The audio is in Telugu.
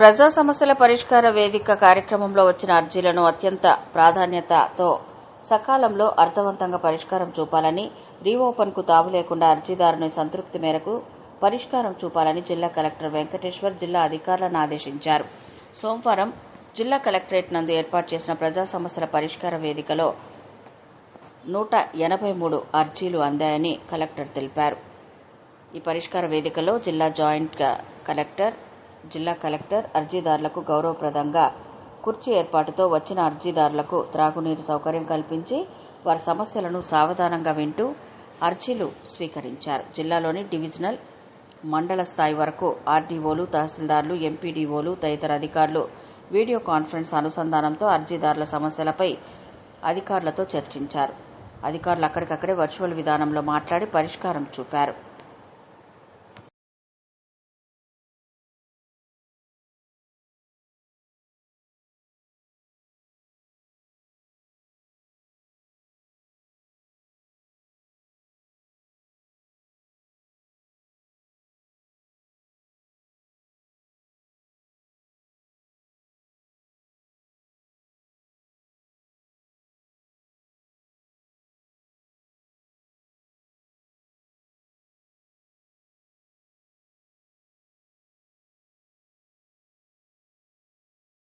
ప్రజా సమస్యల పరిష్కార వేదిక కార్యక్రమంలో వచ్చిన అర్జీలను అత్యంత ప్రాధాన్యతతో సకాలంలో అర్థవంతంగా పరిష్కారం చూపాలని, రీఓపెన్కు తావు లేకుండా అర్జీదారుని సంతృప్తి మేరకు పరిష్కారం చూపాలని జిల్లా కలెక్టర్ వెంకటేశ్వర్ జిల్లా అధికారులను ఆదేశించారు. సోమవారం జిల్లా కలెక్టరేట్ నందు ఏర్పాటు చేసిన ప్రజా సమస్యల పరిష్కార వేదికలో 183 అర్జీలు అందాయని కలెక్టర్ తెలిపారు. ఈ పరిష్కార వేదికలో జిల్లా కలెక్టర్ అర్జీదారులకు గౌరవప్రదంగా కుర్చీ ఏర్పాటుతో వచ్చిన అర్జీదారులకు త్రాగునీరు సౌకర్యం కల్పించి వారి సమస్యలను సావధానంగా వింటూ అర్జీలు స్వీకరించారు. జిల్లాలోని డివిజనల్, మండల స్థాయి వరకు ఆర్డీఓలు, తహసీల్దార్లు, ఎంపీడీఓలు తదితర అధికారులు వీడియో కాన్ఫరెన్స్ అనుసంధానంతో అర్జీదారుల సమస్యలపై అధికారులతో చర్చించారు. అధికారులు అక్కడికక్కడే వర్చువల్ విధానంలో మాట్లాడి పరిష్కారం చూపారు.